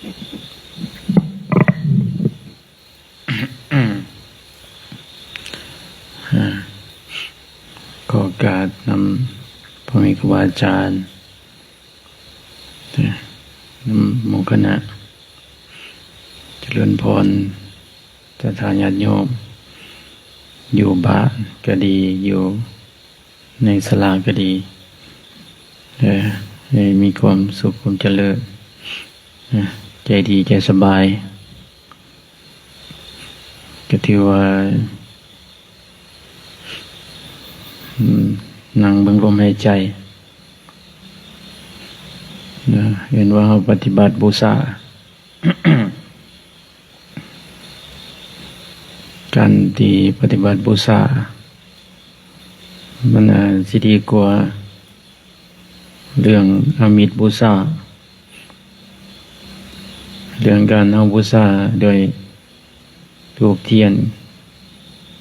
ขอโอกาสนำพ่อแม่ครูบาอาจารย์นำหมู่คณะเจริญพรศรัทธาญาติโยมอยู่บ้านก็ดีอยู่ในศาลาก็ดีให้มีความสุขความเจริญใจดีใจสบายก็ถือว่านั่งเบิ่งลมหายใจเห็นว่าเราปฏิบัติบูชา การที่ปฏิบัติบูชามันสิดีกว่าเรื่องอามิตรบูชาเรื่องการเอาบูชาโดยธูปเทียน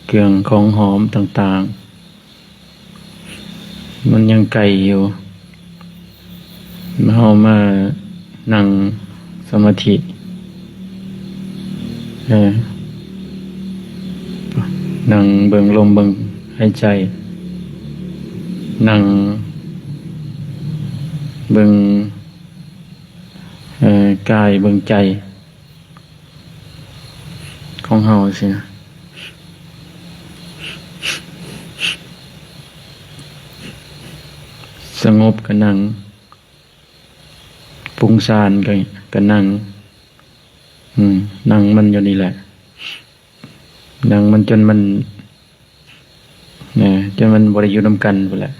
เครื่องของหอมต่างๆมันยังไกลอยู่เรามานั่งสมาธินั่งเบิ่งลมเบิ่งหายใจนั่งเบิ่งกายเบิ่งใจของเฮาสินะสงบก็นั่งฟุ้งซ่านก็นั่งนั่งมันอยู่นี่แหละนั่งมันจนมันบ่ได้อยู่นำกันพุ่นแหละ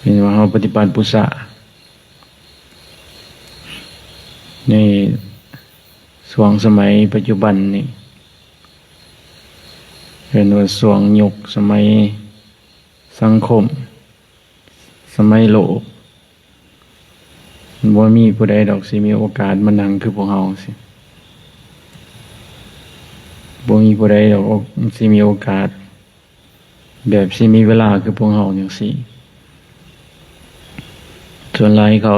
เห็นว่าเฮาปฏิบัติบูชาในช่วงสมัยปัจจุบันนี่เห็นว่าช่วงยุคสมัยสังคมสมัยโลกบ่มีผู้ใดดอกสิมีโอกาสมานั่งคือพวกเฮาสิบ่มีผู้ใดดอกสิมีโอกาสแบบสิมีเวลาคือพวกเฮาจังซี่ส่วนหลายเขา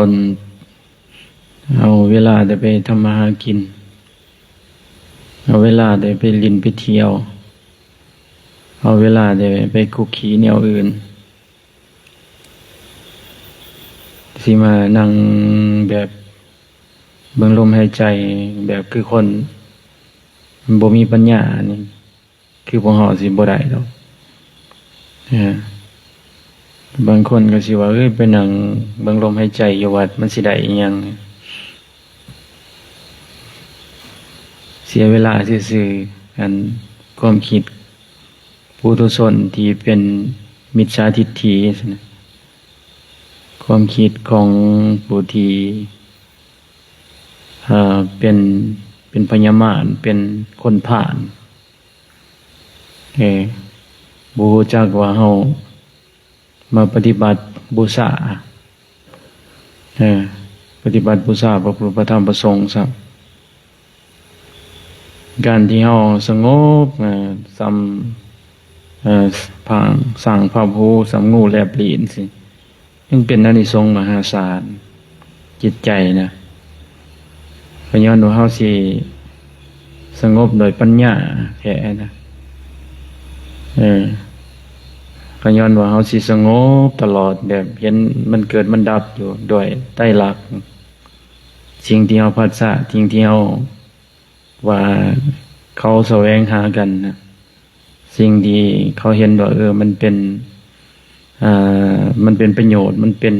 เอาเวลาแต่ไปทำมาหากินเอาเวลาแต่ไปลินไปเที่ยวเอาเวลาแต่ไปคุกคีแนวอื่นสิมานั่งแบบเบิ่งลมหายใจแบบคือคนบ่มีปัญญานี่คือพวกเฮาสิบ่ได้ดอกบางคนก็สิว่าไปนั่งเบิ่งลมหายใจอยู่วัดมันสิได้อิหยังเสียเวลาซื่อๆอันความคิดปุถุชนที่เป็นมิจฉาทิฏฐินะความคิดของผู้ที่เป็นพญามารเป็นคนผ่านบ่รู้จักว่าเฮามาปฏิบัติบูชาปฏิบัติบูชาพระพุทธพระธรรมพระสงฆ์ซะการที่เฮาสงบพังสั่งภาพหูสำงูแลบลิ้นสิยังเป็นอานิสงส์มหาศาลจิตใจนะเพราะย้อนว่าเฮาสิสงบโดยปัญญาแท้นะก็ย้อนว่าเฮาสิสงบตลอดแบบเห็นมันเกิดมันดับอยู่ด้วยไตรลักษณ์สิ่งที่เฮาพัฒนาสิ่งที่เฮาว่าเขาแสวงหากันนะสิ่งที่เขาเห็นว่ามันเป็นประโยชน์มันเป็น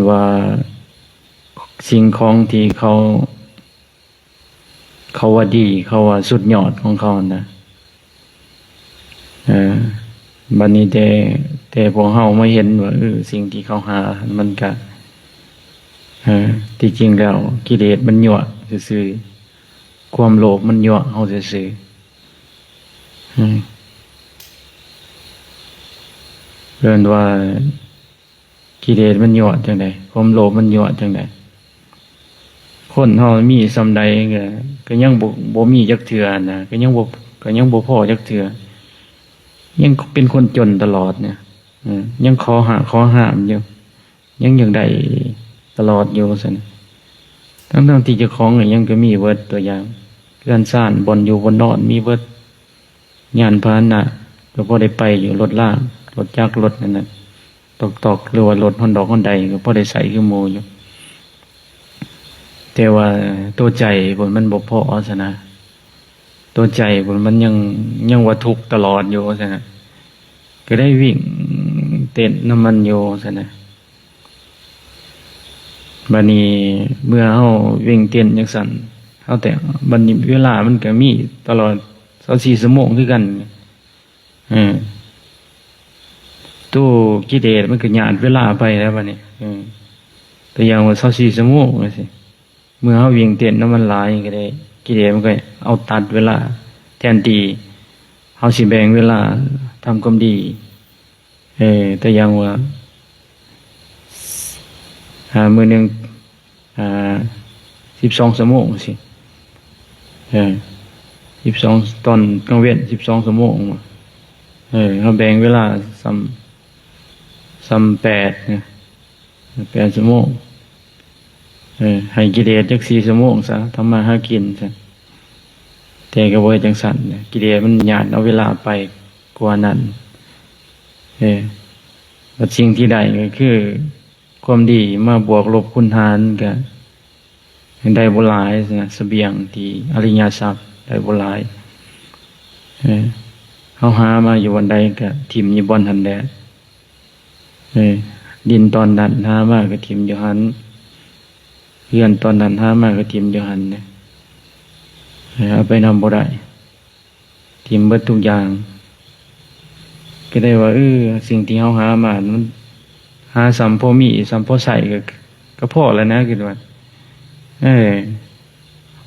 ว่าสิ่งของที่เขาว่าดีเขาว่าสุดยอดของเขานะบัดนี้แต่พวกเฮาไม่เห็นว่าสิ่งที่เขาหามันก็ที่จริงแล้วกิเลสมันยั่วซื่อๆความโลภมันยั่วเฮาซื่อๆว่ากิเลสมันยั่วจังได๋ความโลภมันยั่วจังได๋คนเฮามีส่ำใดก็ยังบ่มีจักเทื่อนะก็ยังบ่พอจักเทื่อยังเป็นคนจนตลอดเนี่ยยังขอห้ามอยู่ยังอย่างใด ตลอดอยู่ซั่นทั้งที่เจ้าของยังก็มีเบิดตัวอย่างเรือนซ่านบ่อนอยู่บ่นอนมีเบิดยานพาหนะก็พอได้ไปอยู่รถล่างรถจักรรถนั่นน่ะตอกๆหรือว่ารถฮอนดอกฮอนใดก็พอได้ใส่คือหมู่อยู่แต่ว่าตัวใจมันบ่พอซะนะตัวใจมันยังว่าทุกข์ตลอดอยู่ซะนะก็ได้วิ่งเต้นน้ำมันอยู่ซะนะบัดนี้เมื่อเฮาวิ่งเต้นจังซั่นเฮาแต่บัดนี้เวลามันก็มีตลอด24ชั่วโมงคือกันตู้กิเลสมันก็ญาติเวลาไปแล้วบัดนี้ตัวอย่างว่า24ชั่วโมงจังซี่เมื่อเฮาวิ่งเต้นน้ำมันหลายก็ได้กิเลสมันก็เอาตัดเวลาแทนที่เฮาสิแบ่งเวลาทำความดีแต่อย่างว่ามื้อนึง12ชั่วโมงสิ12ตอนกลางเว้น12ชั่วโมงเฮาแบ่งเวลาซ้ำ8นะ8ชั่วโมงให้กิเลสจัก4ชั่วโมงซะทำมาหากินซะแต่ก็บ่ให้จังซั่นกิเลสมันญาติเอาเวลาไปกว่านั้นแล้วสิ่งที่ได้ก็คือความดีมาบวกลบคูณหารก็ได้บ่หลายนะเสบียงที่อริยทรัพย์ได้บ่หลายเฮาหามาอยู่วันใดก็ทิ่มอยู่บ่อนหันแดดดินตอนนั้นหามาก็ทิ่มอยู่หันเรือนตอนนั้นหามาก็ทิ่มอยู่หันเนี่ยเอาไปนำบ่ได้ทิ่มเบิดทุกอย่างก็ได้ว่าสิ่งที่เฮาหามามันหาสัมพอมีสัมพอใส่ก็พอแล้วนะคิดว่า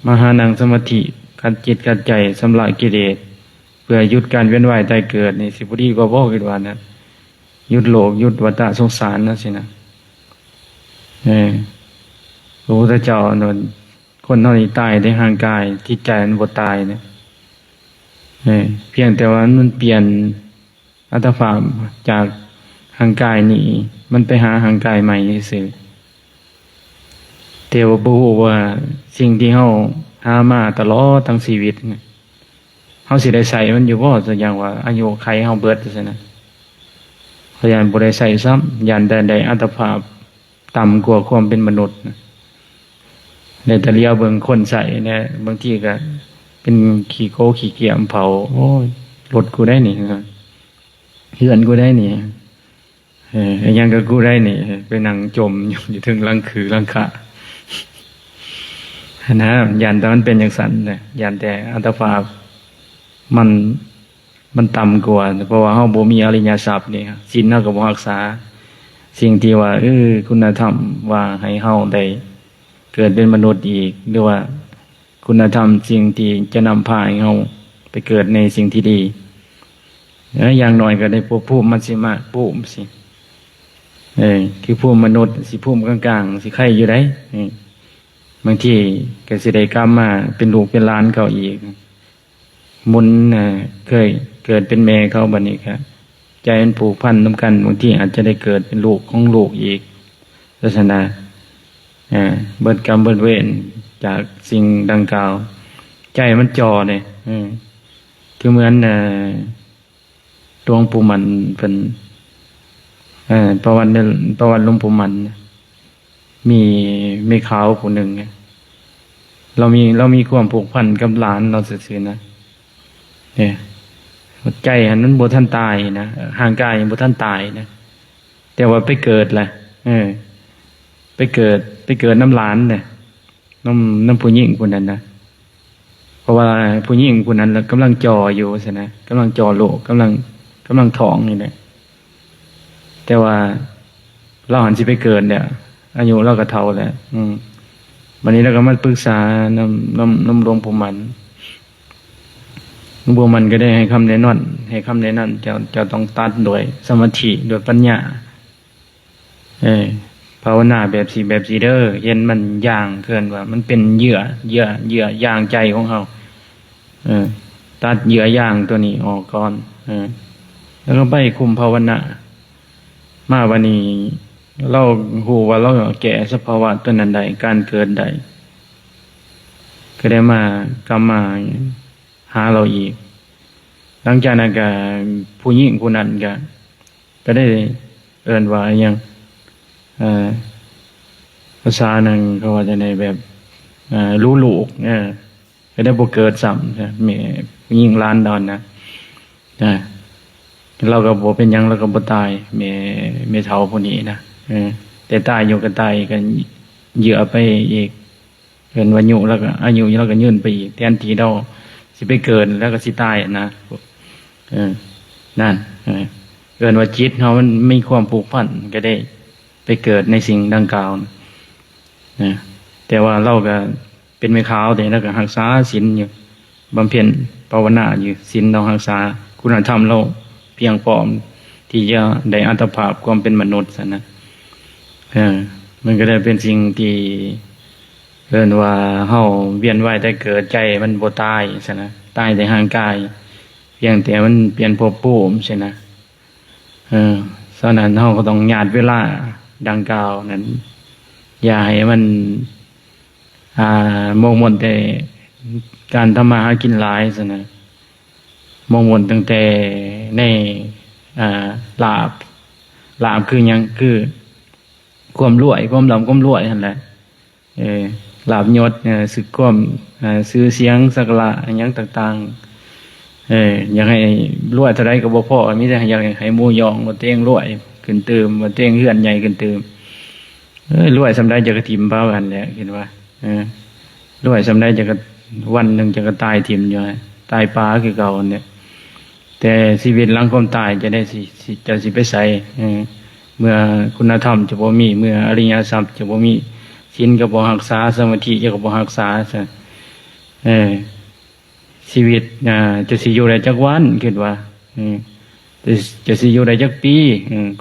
มาหานั่งสมาธิกัดจิตกัดใจสำระกิเลสเพื่อหยุดการเวียนว่ายตายเกิดนี่สิบ่ดีกว่าบ่คิดว่านะหยุดโลกหยุดวัฏสงสารนั่นสินะพระพุทธเจ้านั่นคนเฮานี่ตายได้ห่างกายจิตใจมันบ่ตายนะเพียงแต่ว่ามันเปลี่ยนอัตภาพจากห่างกายนี่มันไปหาห่างกายใหม่ซื่อแต่ว่าบ่ฮู้ว่าสิ่งที่เฮาหามาตลอดทั้งชีวิตเฮาสิได้ใช้มันอยู่บ่ซะอย่างว่าอายุไขเฮาเบิดซั่นน่ะพยายามบ่ได้ใช้ซ้ำย่านใดอัตภาพต่ำกว่าความเป็นมนุษย์ได้แต่เลียวเบิ่งคนใส่เนี่ยบางทีก็เป็นขี้โกขี้เกียจเผาโอ้ยรถกูได้นี่เฮือนกูได้นี่ยังก็กูได้นี่ไปนั่งจมอยู่ถึงหลังคือหลังคานะยันแต่มันเป็นอย่างสันเนี่ยยันแต่อัตภาพมันต่ำกว่าเพราะว่าเฮาบ่มีอริยทรัพย์นี่ศีลเฮาก็บ่รักษาสิ่งที่ว่าคุณธรรมว่าให้เฮาได้เกิดเป็นมนุษย์อีกหรือว่าคุณธรรมสิ่งที่จะนำพาให้เฮาไปเกิดในสิ่งที่ดีอย่างน้อยก็ได้ภูมิมัชฌิมะภูมิสิคือภูมิมนุษย์สิภูมิกลางๆสิใครอยู่ได้บางทีก็สิได้กรรมมาเป็นลูกเป็นหลานเขาอีกมุนเคยเกิดเป็นแม่เขาบัดนี้ครับใจมันผูกพันนำกันบางทีอาจจะได้เกิดเป็นลูกของลูกอีกลักษณะเบิดกรรมเบิดเวรจากสิ่งดังกล่าวใจมันจ่อเนี่ยคือเหมือนหลวงปู่มันเป็นประวัติหลวงปู่มันมีแม่ขาวผู้หนึ่งเรามีความผูกพันกับหลานเราซื่อๆนะใจหันนั้นบ่ทันตายนะห่างกายบ่ทันตายนะแต่ว่าไปเกิดแหละไปเกิดน้ำหลานเนี่ยน้ำผู้หญิงคนนั้นนะเพราะว่าผู้หญิงคนนั้นกำลังจ่ออยู่สินะกำลังจ่อโลกกำลังท้องนี่แหละแต่ว่าเราหันสิไปเกิดเนี่ยอายุเราก็เท่าแล้ววันนี้เราก็มาปรึกษาน้ำหลวงปู่มันหลวงปู่มันก็ได้ให้คำแนะนำจะต้องตัดโดยสมาธิโดยปัญญาภาวนาแบบสีเด้อเย็นมันย่างเกินว่ามันเป็นเหยื่อย่างใจของเราตัดเหยื่อย่างตัวนี้ออกก่อนแล้วก็ไปคุมภาวนามาวันนี้ เราฮู้ว่าเราแก้สภาวะตัวนั้นได้การเกิดได้ก็ได้มากลับมาหาเราอีกหลังจากนั้นก็ผู้หญิงผู้นั้นก็ได้เอิ้นว่าหยังภาษานั้นเขาว่าจะในแบบรู้ลูกก็ได้บ่เกิดซ้ำแม่ผู้หญิงล้านดอนนะเราก็บ่เป็นหยังเราก็บ่ตายแม่เฒ่าผู้นี้นะแต่ตายอยู่ก็ตายกันเหยื่อไปอีกเกินวันอายุแล้วก็อายุเราก็ยืนไปอีกแทนที่เราสิไปเกินแล้วก็สิตายนะนั่นเกินว่าจิตเรามันมีความผูกพันก็ได้ไปเกิดในสิ่งดังกล่าวนะแต่ว่าเราก็เป็นไม่ขาวแต่แล้วก็รักษาศีลอยู่บำเพ็ญภาวนาอยู่ศีลเรารักษาคุณธรรมเราเพียงพอที่จะได้อัตภาพความเป็นมนุษย์ซะนะมันก็ได้เป็นสิ่งที่เรียกว่าเฮาเวียนว่ายแต่เกิดใจมันบ่ตายซะนะตายแต่ห่างกายเพียงแต่มันเปลี่ยนภพภูมิใช่นะฉะนั้นเฮาก็ต้องญาติเวลาดังกล่าวนั้นอย่าให้มันมองมนแต่การทำมาหากินหลายซะนะมองมนตั้งแต่ในลาภคือหยังคือความรวยความร่ำความรวยนั่นแหละลาภยศสึกความชื่อเสียงสักการะหยังต่างๆอยากให้รวยเท่าใดก็บ่พอมีแต่อยากให้หมู่ยองว่าตัวเองรวยขึ้นเติมว่าตัวเองเฮือนใหญ่ขึ้นเติมรวยสำใดจะกระถิ่มเบากันแหละคิดว่ารวยสำใดจะกระวันหนึงจะกระตายถิ่มอยู่ตายปลาคือเก่าเนี่ยแต่ชีวิตหลังความตายจะได้สิไปใส่เมื่อคุณธรรมจะบ่มีเมื่ออริยทรัพย์จะบ่มีศีลก็บ่รักษาสมาธิก็บ่รักษาซะชีวิตจะสิอยู่ได้จักวันคิดว่าจะสิอยู่ได้จักปี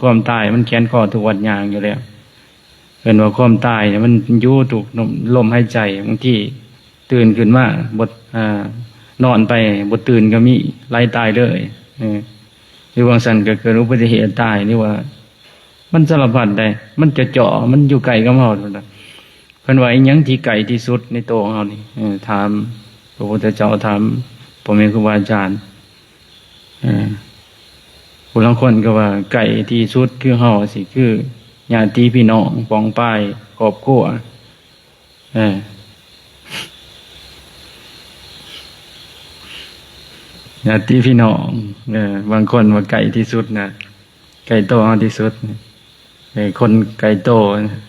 ความตายมันแขนคอทุกวันอย่างอยู่แล้วเห็นว่าความตายเนี่ยมันอยู่ถูกลมหายใจบางทีตื่นขึ้นมาบ่นอนไปบ่ตื่นก็มีไล่ตายเลยหรือบางสันก็เกิดอุบัติเหตุตายนี่ว่ามันสารพัดได้มันจะเจาะมันอยู่ไกลกับเฮาพุ่นน่ะเพิ่นว่าอีหยังที่ไกลที่สุดในตัวของเฮานี่ถามพระพุทธเจ้าถามพ่อแม่ครูบาอาจารย์ผู้ลางคนก็ว่าไกลที่สุดคือเฮาสิคือญาติพี่น้องปองป้ายครอบครัวญาติพี่น้องบางคนว่าไกลที่สุดนะไกลโตที่สุดคนไกลโต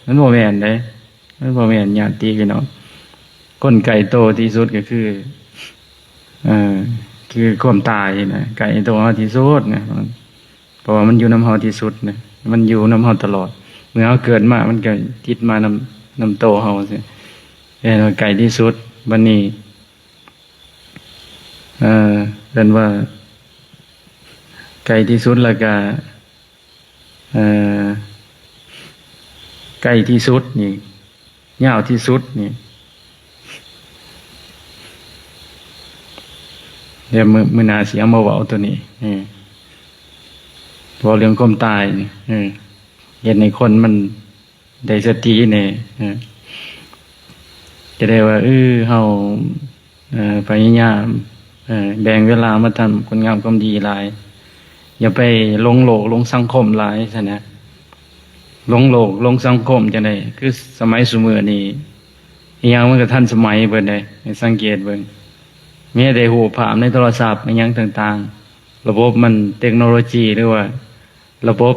นั้นบ่แม่นเด้นั้นบ่แม่นญาติพี่น้องคนไกลโตที่สุดก็คือความตายนะไกลโตที่สุดนะเพราะว่ามันอยู่นำเฮาที่สุดนะมันอยู่นำเฮาตลอดเมื่อเฮาเกิดมามันก็ติดมานำโตเฮาซิไกลที่สุดบัดนี้เรียนว่าไกลที่สุดแล้วก็ไกลที่สุดนี่ยาวที่สุดนี่เดี๋ยวมื้อหน้าสิเอามาเว้าตัวนี้เว้าเรื่องความตายนี่เฮ็ดให้คนมันได้สตินี่จะได้ว่าเฮาพยายามแบ่งเวลามาทำคุณงามความดีหลายอย่าไปหลงโลกหลงสังคมหลายซะนะหลงโลกหลงสังคมจังได๋คือสมัยซุมื้อนี้อีหยังมันก็ทันสมัยเบิดได้สังเกตเบิ่งมีแต่รูปภาพในโทรศัพท์อีหยังต่างๆระบบมันเทคโนโลยีหรือว่าระบบ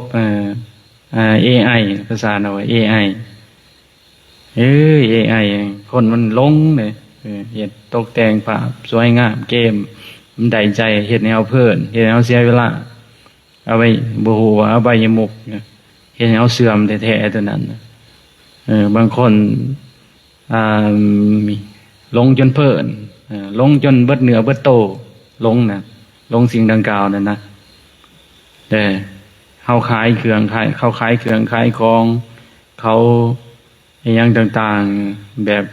AI ภาษาว่า AI AI คนมันหลงเลยเฮ็ดตกแต่งภาพสวยงามเกมมันได้ใจเฮ็ดให้เฮาเพลินเฮ็ดให้เฮาเสียเวลาเอาไปบ่ฮู้ว่าอบายมุขเฮ็ดให้เฮาเสื่อมแท้ๆตัวนั้นบางคนหลงจนเพลินหลงจนเบิดเนื้อเบิดโตหลงหลงสิ่งดังกล่าวนั่นนะแต่เฮาขายเครื่องเขาขายเครื่องขายของเขาอีหยังต่างๆแบบ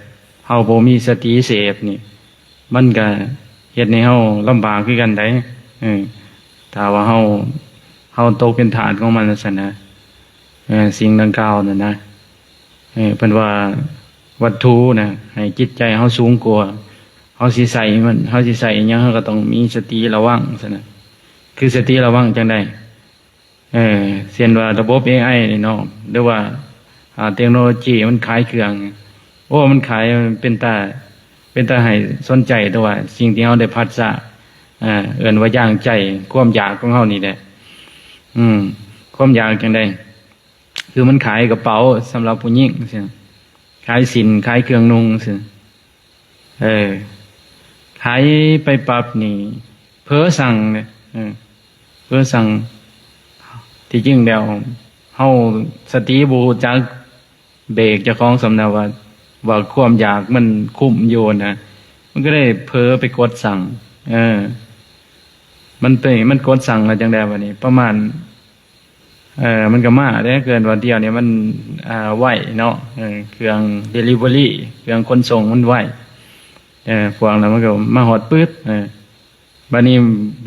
เฮาบ่มีสติเสพนี่มันก็เฮ็ดให้เฮาลำบากคือกันได้ถ้าว่าเฮาตกเป็นทาสของมันซั่นนะ สิ่งดังกล่าวนั่นนะเป็นว่าวัตถุนะให้จิตใจเฮาสูงกว่าเฮาสิใส่มันเฮาสิใส่อิหยังเฮาก็ต้องมีสติระวังซะนะคือสติระวังจังได๋เช่นว่าระบบ AI นี่เนาะหรือว่าเทคโนโลยีมันขายเครื่องโอ้มันขายเป็นตาให้สนใจแต่ว่าสิ่งที่เฮาได้พัฒนาเอิ้นว่าย่างใจความอยากของเฮานี่แหละความอยากจังได๋คือมันขายกระเป๋าสำหรับผู้หญิงซื่อขายสินขายเครื่องนุ่งซื่อขายไปปรับนี่เพ้อสั่งเนี่ยเพ้อสั่งที่จริงแล้วเฮาสติบ่รู้จักเบรกเจ้าของสำนักว่าความอยากมันคุ้มอยู่นะมันก็ได้เพ้อไปกดสั่งมันกดสั่งแล้วจังได๋บัดนี้ประมาณมันก็มาได้เกินวันเดียวเนี่ยมันไหวเนาะเครื่อง delivery เครื่องขนส่งมันไหวพวกนั้นมันก็มาฮอดปึ๊บบัดนี้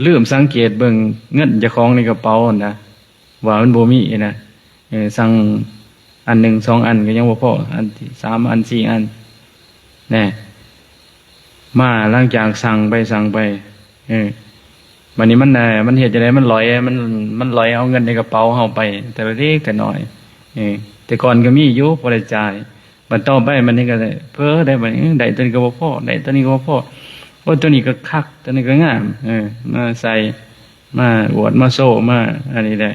ลืมสังเกตเบิ่งเงินเจ้าของในกระเป๋านะว่ามันบ่มีนะสั่งอันหนึ่ง2อันก็ยังบ่พออันที่3อัน4อันแน่มาหลังจากสั่งไปวันนี้มันเฮ็ดจังได๋มันลอยเอาเงินในกระเป๋าเฮาไปแต่ละเล็กแต่น้อยแต่ก่อนก็มีอยู่บ่ได้จ่ายบัดต่อไปมันนี่ก็ได้เพ้อได้บัดนี้ได้ตัวนี้ก็บ่พอได้ตัวนี้ก็บ่พอโอ้ตัวนี้ก็คักตัวนี้ก็งามมาใส่มาอวดมาโซ่มาอันนี้ได้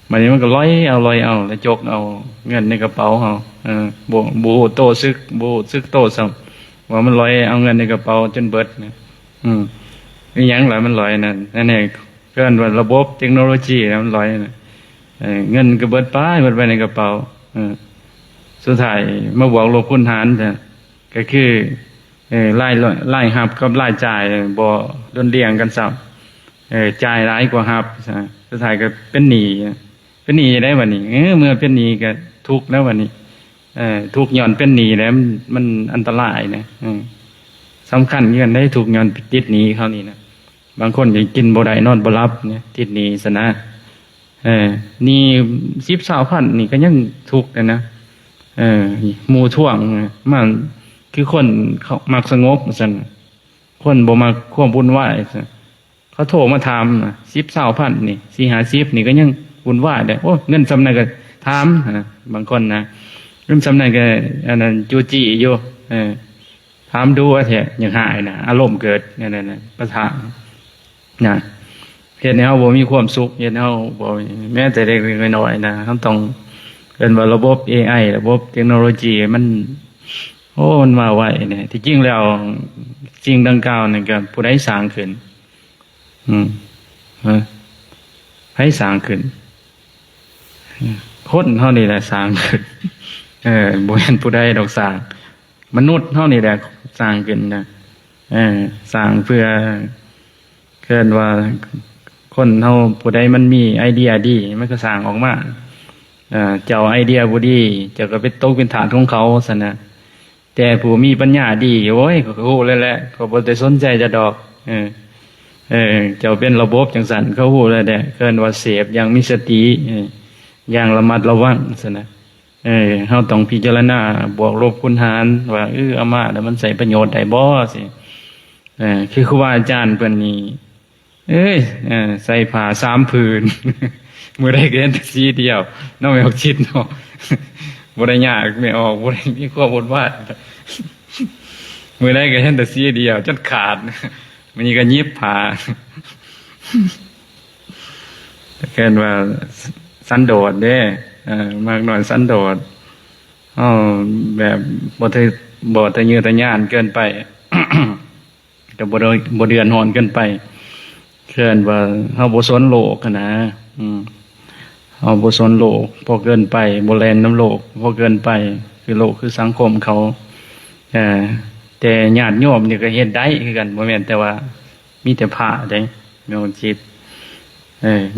บัดนี้มันก็ลอยเอาแล้วจกเอาเงินในกระเป๋าเฮาบ่โตซึกโตซ้ำว่ามันลอยเอาเงินในกระเป๋าจนเบิดอีหยังล่ะมันลอยนั่นแหละเกินว่าระบบเทคโนโลยีมันลอยน่ะเงินก็เบิดไปในกระเป๋าสุดท้ายมาบวกลบคูณหารจ้ะก็คือรายรับกับรายจ่ายบ่ดนเรียงกันซ้ำจ่ายหลายกว่ารับสุดท้ายก็เป็นหนี้ได้บัดนี้เมื่อเป็นหนี้ก็ทุกข์แล้วบัดนี้ทุกข์ย้อนเป็นหนี้แล้วมันอันตรายนะสำคัญเงินได้ทุกข์ย้อนติดหนี้เขานี่นะบางคนยังกินบ่ได้นอนบ่หลับเนี่ยติดหนี้ซะนะนี่10-20,000นี่ก็ยังทุกข์นะหมู่ท่วงมันคือคนเขามักสงบซั่นคนบ่มักความวุ่นวายซั่นเขาโทรมาถาม10-20,000นี่4-50นี่ก็ยังวุ่นวายได้โอ้เงินซำนั้นก็ถามบางคนนะเงินซำนั้นก็อันนั้นจูจี้อยู่ถามดูว่าแท้ยังหายนะอารมณ์เกิดนั่นน่ะปะทะนะเฮ็ดให้เฮาบ่มีความสุขเฮ็ดให้เฮาบ่แม้แต่เล็กๆน้อยๆนะเฮาต้องเอิ้นว่าระบบ AI ระบบเทคโนโลยีมันมันมาไวเนี่ยที่จริงแล้วสิ่งดังกล่าวนี่ก็ผู้ใดสร้างขึ้นไผสร้างขึ้นคนเฮานี่แหละสร้างขึ้นบ่แม่นผู้ใดดอกสร้างมนุษย์เฮานี่แหละสร้างขึ้นนะสร้างเพื่อเกินว่าคนเฮาผู้ใดมันมีไอเดียดีมันก็สร้างออกมาเจ้าไอเดียบ่ดีเจ้าก็ไปตกเป็นฐานของเขาซั่นนะแต่ผู้มีปัญญาดีโอ้ยเขาก็ฮู้แล้วแหละเขาบ่ได้สนใจจะดอกเจ้าเป็นระบบจังซั่นเขาฮู้แล้วแหละเกินว่าเสพอย่างมีสติอย่างระมัดระวังซั่นนะเฮาต้องพิจารณาบวกลบคูณหารว่าเอามาแล้วมันใช้ประโยชน์ได้บ่สิคือครูบาอาจารย์เพิ่นนี่ใส่ผ้า3ผืนมื้อใดก็เห็นแต่สีเดียวน้องไม่ออกชิดเนาะบ่ได้ยากไม่ออกบ่ได้มีความวุ่นวายมื้อใดก็เห็นแต่สีเดียวจนขาดมันนี่ก็ยิบผ้าเกินว่าสันโดษเด้มากหน่อยสันโดษแบบบ่ทะเยอทะยานเกินไป ก็บ่เดือนร้อนเกินไปเกินว่าเฮาบ่สนโลกนะเฮาบ่สนโลกพอเกินไปบ่แล่นน้ำโลกพอเกินไปคือโลกคือสังคมเขาแต่ญาติโยมนี่ก็เฮ็ดได้คือกันบ่แม่นแต่ว่ามีแต่พระเด้โยมจิต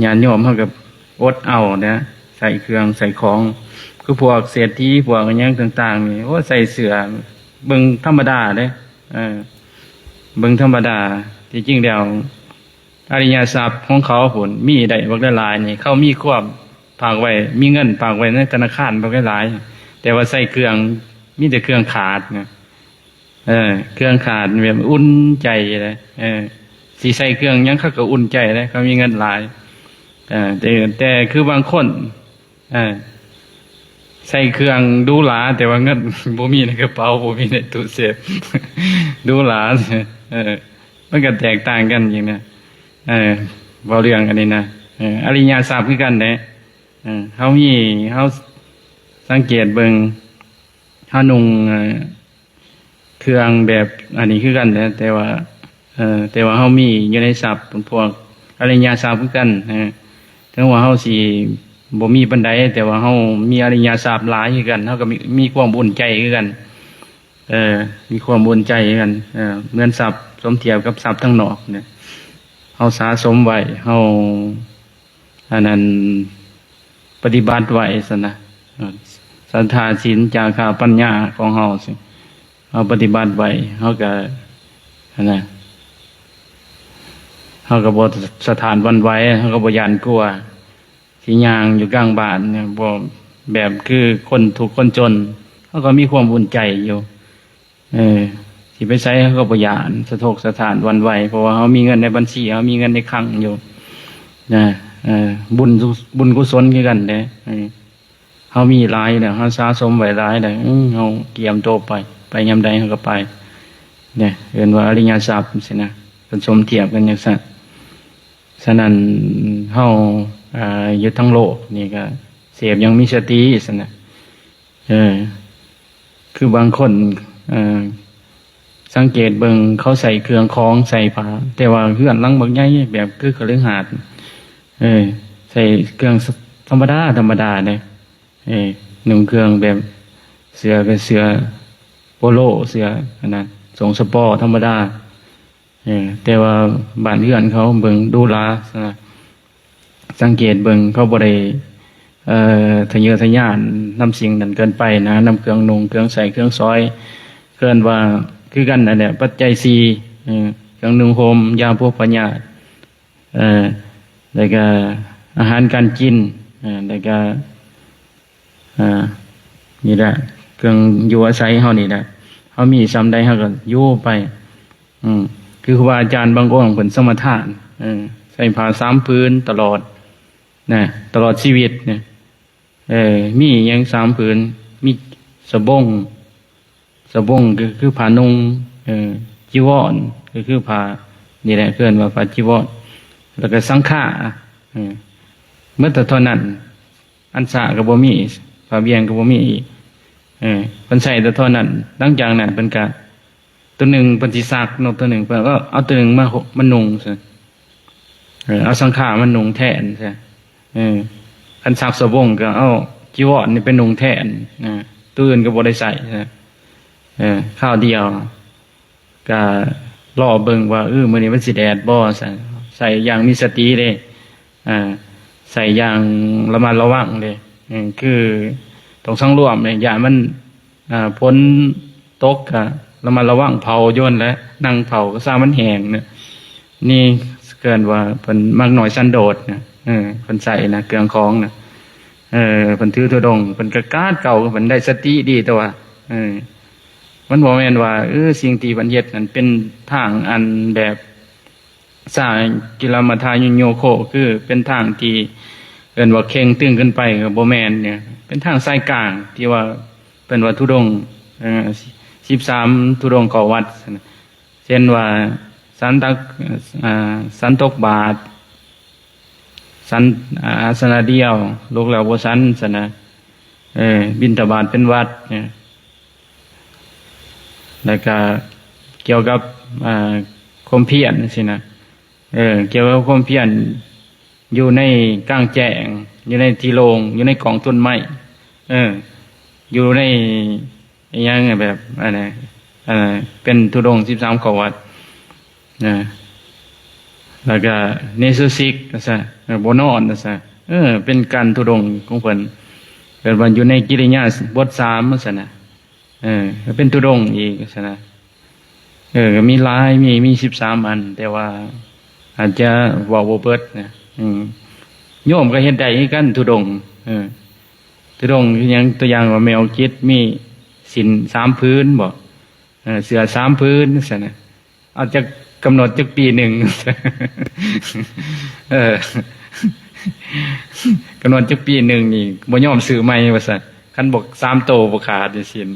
ญาติโยมเฮาก็อดเอานะใส่เครื่องใส่ของคือพวกเศรษฐีพวกอิหยังต่างๆนี่ใส่เสื้อเบิ่งธรรมดาเด้เบิ่งธรรมดาที่จริงแล้วอริยทรัพย์ของเขาผลมีได้บักหลายนี่เขามีความ ฝากไว้มีเงินฝากไว้ในธนาคารบ่ได้หลายแต่ว่าใส่เครื่องมีแต่เครื่องขาดนะเครื่องขาดแบบอุ่นใจเลยสิใส่เครื่องยังเขาก็อุ่นใจเลยเขามีเงินหลายแต่คือบางคนใส่เครื่องดูหลาแต่ว่าเงินบ่มีในกระเป๋าบ่มีในตู้เซฟดูหลามันก็แตกต่างกันอย่างนี้เว้าเรื่องอันนี้นะอริยทรัพย์คือกันแหละเฮาสังเกตเบิ่งเฮานุ่งเครื่องแบบอันนี้คือกันแหละแต่ว่าเฮามีอยู่ในทรัพย์พวกอริยทรัพย์คือกันถึงว่าเฮาสิบ่มีปานใดแต่ว่าเฮามีอริยทรัพย์หลายคือกันเฮาก็มีความอุ่นใจคือกันมีความอุ่นใจคือกันเหมือนทรัพย์สมเทียบกับทรัพย์ทั้งนอกเนี่ยเฮาสะสมไว้เฮาอันนั้นปฏิบัติไว้ซั่นนะศรัทธาศีลจาคะปัญญาของเฮาสิเฮาปฏิบัติไว้เฮาก็อันนั้นเฮาก็บ่สถานวันไหวเฮาก็บ่ย้านกลัวสิย่างอยู่กลางบ้านเนี่ยบ่แบบคือคนทุกข์คนจนเฮาก็มีความอุ่นใจอยู่สิไปใช้เฮาก็บ่ย้านสะทกสถานวันไหวเพราะว่าเฮามีเงินในบัญชีเฮามีเงินในคลังอยู่นะบุญกุศลคือกันเด้เฮามีหลายแล้วเฮาสะสมไว้หลายแล้วเฮาเตรียมตัวไปยามใดเฮาก็ไปเนี่ยเรียนว่าอริยทรัพย์สินะเพิ่นสมเทียบกันอย่างนั้นฉะนั้นเฮาอยู่ทั้งโลกนี่ก็เสพยังมีสติซั่นน่ะคือบางคนสังเกตเบิ่งเขาใส่เครื่องของใส่ผ้าแต่ว่าเฮือนหลังบักใหญ่แบบคือคฤหาสน์ใส่เครื่องธรรมดาเด้นุ่งเครื่องแบบเสื้อก็เสื้อโปโลเสื้ออันนั้นทรงสปอร์ธรรมดาแต่ว่าบ้านเฮือนเขาเบิ่งดูหรานะสังเกตเบิ่งเขาบ่ได้ทะเยอทะยานนำสิ่งนั้นเกินไปนะนำเครื่องนุ่งเครื่องใส่เครื่องซอยเกินว่าคือกันนั่นแหละปัจจัย4เครื่องนุ่งห่มยาพวกปัญญาแล้วก็อาหารการกินแล้วก็นี่แหละเครื่องอยู่อาศัยเฮานี่แหละเฮามีส่ำใดเฮาก็อยู่ไปคือครูบาอาจารย์บางองค์เพิ่นสมทานใส่ผ้า3ผืนตลอดนะตลอดชีวิตเนี่ยมีหยัง3ผืนมีสบงก็คือผ้านุ่งจีวรก็คือผ้านี่แหละเพิ่นว่าผ้าจีวรแล้วก็สังฆาเมื่อแต่เท่านั้นอันสะก็บ่มีผ้าเบียงก็บ่มีอีกเพิ่นใส่แต่เท่านั้นหลังจากนั้นเพิ่นก็ตัวหนึ่งเพิ่นสิซักนกตัวหนึ่งเพิ่นก็เอาตัวหนึ่งมานุ่งซะเอาสังฆามันนุ่งแทนซะคันซักสบงก็เอาจีวรนี่เป็นนุ่งแทนตัวอื่นก็บ่ได้ใส่ซะข้าวเดียวก็รอเบิ่งว่ามื้อนี้มันสิแดดบ่ซะใส่อย่างมีสติเด้ใส่อย่างระมัดระวังเด้คือต้องสังรวมเนี่ยอย่ามันพ้นตกก็ระมัดระวังเผาโยนและนั่งเผาก็ซามันแห้งเนี่ยนี่เกินว่าเพิ่นมักน้อยสันโดษนะเพิ่นใส่นะเครื่องของนะเพิ่นถือธุดงค์เพิ่นก็กาดเก่าเพิ่นได้สติดีแต่ว่ามันบ่แม่นว่าสิ่งที่เพิ่นเฮ็ดนั้นเป็นทางอันแบบสายกิลมัฏฐายุญโยโคคือเป็นทางที่เอิ้นว่าเข่งตึงขึ้นไปก็บ่แม่นเนี่ยเป็นทางสายกลางที่ว่าเป็นว่าธุดงค์13ธุดงค์เข้าวัดเช่นว่าสันตกบาทสันอาสนะเดียวลูกแล้วบ่สันซะนะบิณฑบาตเป็นวัดเนี่ยแล้วก็เกี่ยวกับความเพียรสินะเกี่ยวกับความเพียรอยู่ในกลางแจ้งอยู่ในที่โล่งอยู่ในกองต้นไม้อยู่ในอย่างแบบอะไรเป็นธุดงค์13เข้าวัดแล้วก็เนสุสิกซะบ่นอนซะเป็นการธุดงค์ของเพิ่นเกิดว่าอยู่ในกิริยาบท3ซั่นน่ะเป็นธุดงค์อีกซั่นน่ะก็มีหลายมี13อันแต่ว่าอาจจะเว้าบ่เบิดนะ โยมก็เฮ็ดได้คือกันธุดงค์ธุดงค์คือหยังตัวอย่างว่าแมวจิตมีศีล3พื้นบ่เสือ3พื้นซั่นน่ะเอาจะกำหนดจักปีหนึ่งกำหนดจักปีหนึ่งนี่บ่ยอมซื้อใหม่ว่าซั่นคันบอก3โตบ่ขาดศีล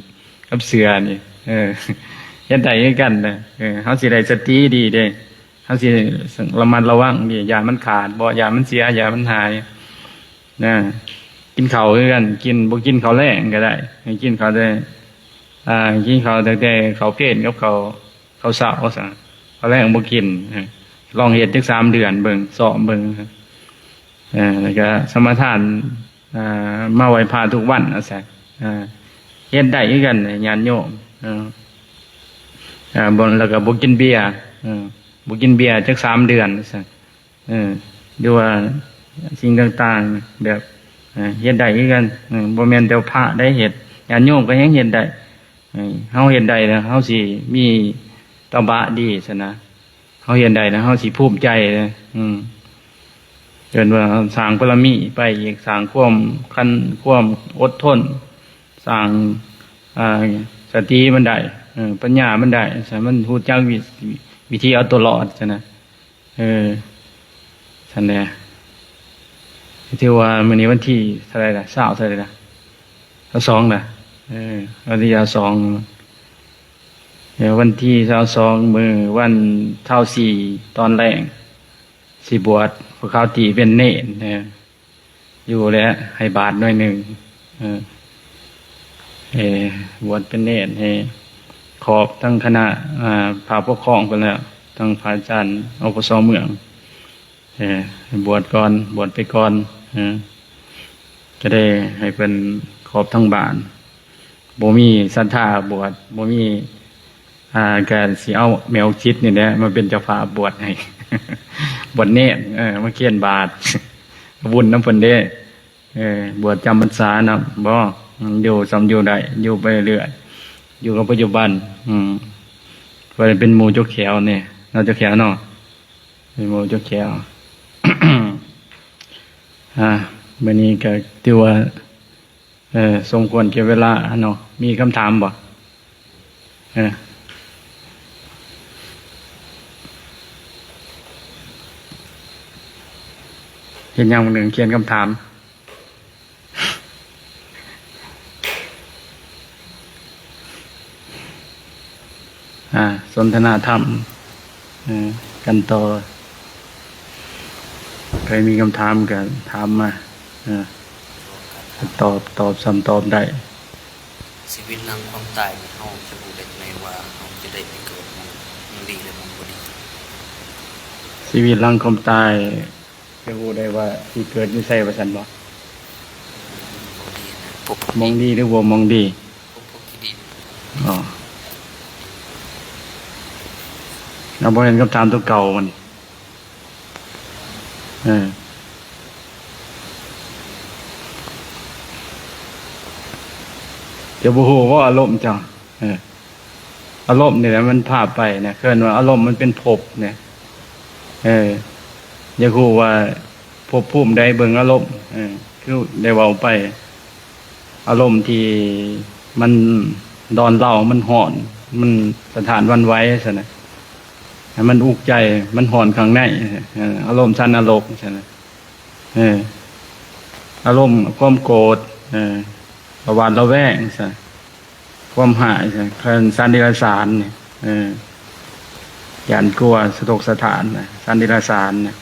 กับเสือนี่เฮ็ดได้คือกันนะเฮาสิได้สติดีเด้เฮาสิระมัดระวังนี่อย่ามันขาดบ่อย่ามันเสียอย่ามันหายนะกินข้าวคือกันกินบ่กินข้าวแลงก็ได้ให้กินข้าวได้กินข้าวแต่ข้าวเพลนกับข้าวเช้าซะข้าวแลงบ่กินลองเฮ็ดจัก3 เดือนเบิ่งซ้อมเบิ่งแล้วก็สมทานมาไหว้พระทุกวันเอาซะเฮ็ดได้คือกันญาติโยมบ่แล้วก็บ่กินเบียร์บ่กินเบียร์จัก3 เดือนซะดูว่าสิ่งต่างๆแบบเฮ็ดได้คือกันบ่แม่นแต่พระได้เฮ็ดญาติโยมก็ยังเฮ็ดได้เฮาเฮ็ดได้แล้วเฮาสิมีตบะดีซะนะเฮาเฮ็ดได้แล้วเฮาสิภูมิใจเลยเกินว่าสร้างบารมีไปอีกสร้างความอดทนสร้างสติมันได้ปัญญามันได้ใช่มันรู้จักวิธีเอาตัวรอดซะนะซั่นแหละที่ว่ามื้อนี้วันที่เท่าไหร่ล่ะ20เท่าไหร่ล่ะ22น่ะวันที่22วันที่22มื้อวันเท่า4ตอนแรกสิบวชพวกเขาตีเป็นเนรอยู่แล้วให้บาทหน่อยหนึ่งบวชเป็นเนรให้ขอบทั้งคณะพาปกครองกันแล้วทั้งพระอาจารย์อปสเมืองบวชก่อนบวชไปก่อนจะได้ให้เป็นขอบทั้งบ้านบ่มีศรัทธาบวชบ่มีการสิเอาแมวจิตนี่แหละมาเป็นเจ้าภาพบวชให้บวชเนตรมาเขียนบาทบุญน้ำเพิ่นเด้บวชจำพรรษานะบ่อยู่สำอยู่ได้อยู่ไปเรื่อยอยู่กับปัจจุบันว่าเป็นหมู่จกแขวเนี่ยเราจกแขวเนาะเป็นหมู่จกแขวมื้อนี้ก็ถือว่าสมควรแก่เวลาเนาะมีคำถามบ่เห็นอย่างหนึ่งเขียนคำถามสนทนาธรรมกันต่อใครมีคำถามกันถามมาตอบซ้ำตอบได้ชีวิตหลังความตายเฮาจะรู้ได้ไหมว่าเฮาจะได้ไปเกิดมันดีหรือมันบ่ดีชีวิตหลังความตายจะรู้ได้ว่าที่เกิดอยู่ไสว่าซั่นบ่มองดีหรือบ่มองดีอ๋อเราบ่เห็นคำถามตัวเก่ามันจะบ่ฮู้ว่าอารมณ์จังอารมณ์นี่แหละมันพาไปนะเคิ้นว่าอารมณ์มันเป็นภพเนี่ยอย่าฮู้ว่าภพภูมิใดเบิ่งอารมณ์คือได้เว้าไปอารมณ์ที่มันดอนเล่ามันฮ้อนมันสถานวันไหวซั่นน่ะมันอุกใจมันห่อนข้างในอารมณ์สันนรกใช่ไหมอารมณ์ความโกรธประวัติระแวงใช่ความหายใช่คันสันดิรสารเนี่ยหยานกลัวสะทกสถานสันดิรสารเนี่ย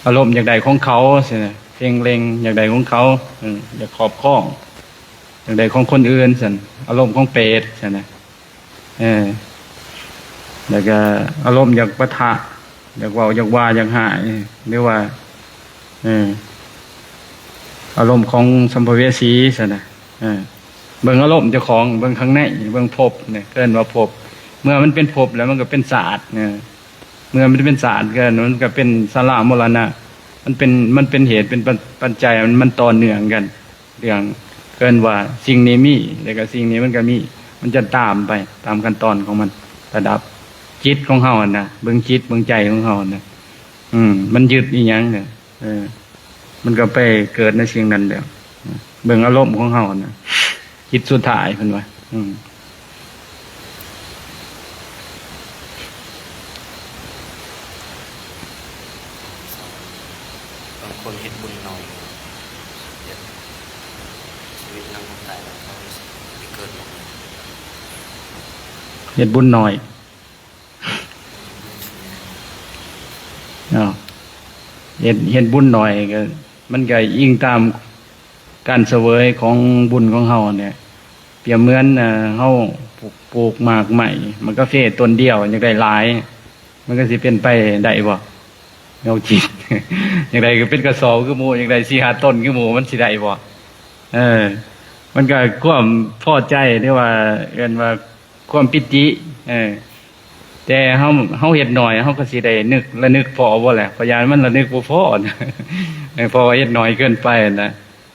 อารมณ์อย่างใดของเขาใช่ไหมเพ่งเล็งอย่างใดของเขาอยากขอบข้องอย่างใดของคนอื่นใช่อารมณ์ของเปรตใช่ไหมแล้วก็อารมณ์อยากปะทะอยากว่าอยากว่าอยากหายเรียกว่าอารมณ์ของสัมภเวสีสินะเบิ่งอารมณ์เจ้าของเบิ่งข้างในเบิ่งภพเนี่ยเกินว่าภพเมื่อมันเป็นภพแล้วมันก็เป็นศาสตร์เนี่ยเมื่อมันเป็นศาสตร์เกินมันก็เป็นสละมรณะมันเป็นเหตุเป็นปัจจัยมันต่อเนื่องกันเรื่องเกินว่าสิ่งนี้มีแล้วก็สิ่งนี้มันก็มีมันจะตามไปตามขั้นตอนของมันระดับจิตของเฮาน่ะเบิ่งจิตเบิ่งใจของเฮาน่ะมันยึดอีหยังเนี่ย มันก็ไปเกิดในสิ่งนั้นแล้วเบิ่งอารมณ์ของเฮานะคิดสุดท้ายเพิ่นว่าบางคนเฮ็ดบุญน้อยเดี๋ยวชีวิตหลังความตายแล้วเขาไปเกิดหมดเลย เฮ็ดบุญน้อยเฮ็ดบุญน้อยก็มันก็อิงตามการเสวยของบุญของเฮาเนี่ยเปรียบเหมือนเฮาปลูกหมากใหม่มันก็เฟซต้นเดียวอยากได้หลายมันก็สิเป็นไปได้บ่เงาจิต อย่างไรก็เป็นกระสอบคือหมู่อย่างไร4-5 ต้นคือหมู่มันสิได้บ่มันก็ความพอใจหรือว่าเอิ้นว่าความปิติแต่เฮาเฮ็ดน้อยเฮาก็สิได้นึกพอบ่แหละเพราะยานมันระนึกบ่พอนะเพราะว่าเฮ็ดน้อยเกินไปนะ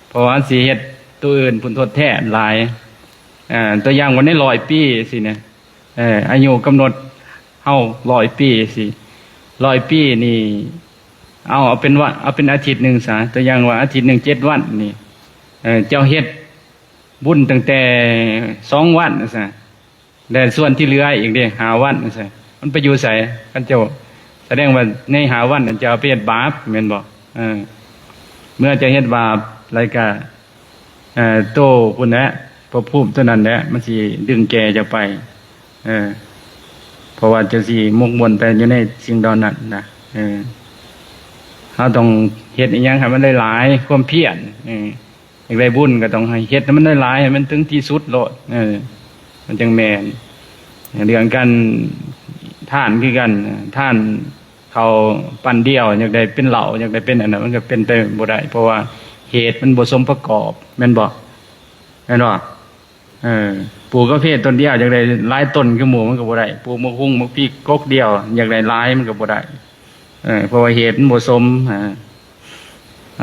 เพราะว่าสิเฮ็ดตัวอื่นผลทดแทนหลายตัวอย่างวันนี้100 ปีสิเนี่ยอายุกำหนดเฮา100 ปีสิ100 ปีนี่เอาเป็นว่าเอาเป็นอาทิตย์นึงซะตัวอย่างว่าอาทิตย์นึง7 วันนี่เจ้าเฮ็ดบุญตั้งแต่2 วันซะแต่ส่วนที่เหลืออีกเด้5 วันซะมันไปอยู่ไสกันเจ้าแสดงว่าใน5 วันจะเอาไปเฮ็ดบาปแม่นบ่เมื่อจะเฮ็ดบาปแล้วก็โตพุ่นแหละพระภูมิตัวนั้นแหละมันสิดึงแกจะไปเพราะว่าจะสิมกมนไปอยู่ในสิ่งเหล่านั้นนะเราต้องเฮ็ดอีหยังให้มันได้หลายความเพียรอยากได้บุญก็ต้องให้เฮ็ดให้มันได้หลายให้มันถึงที่สุดโลดมันจังแม่นเรื่องการทานคือกันทานเขาปันเดียวอยากได้เป็นเหล่าอยากได้เป็นอันนั้นมันก็เป็นไปบ่ได้เพราะว่าเหตุมันบ่สมประกอบแม่นบ่แม่นบ่ปลูกกาแฟต้นเดียวอยากได้หลายต้นคือหมู่มันก็บ่ได้ปลูกมะฮุ่งมะพริกกกเดียวอยากได้หลายมันก็บ่ได้เพราะว่าเหตุมันบ่สม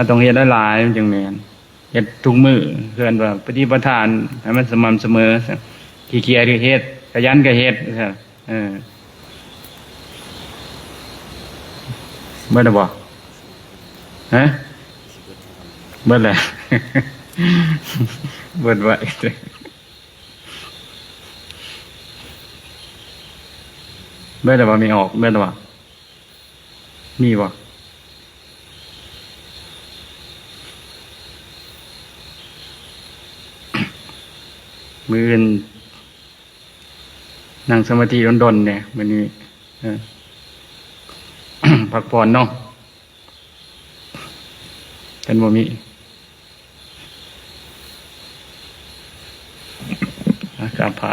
ต้องเฮ็ดหลายๆมันจังแม่นเฮ็ดทุกมื้อเพื่อนว่าปฏิปทานให้มันสม่ำเสมอขี้เกียจก็เฮ็ดขยันก็เฮ็ดเบิดบ่ฮะเบิดแหละ เบิดไว้เบิดแล้วบ่มีออกเบิดแล้วบ่มีบ่มื้ออื่นนั่งสมาธิดนๆเนี่ยมื้อนี้พักผ่อนเนาะกันบ่มีกราบพระ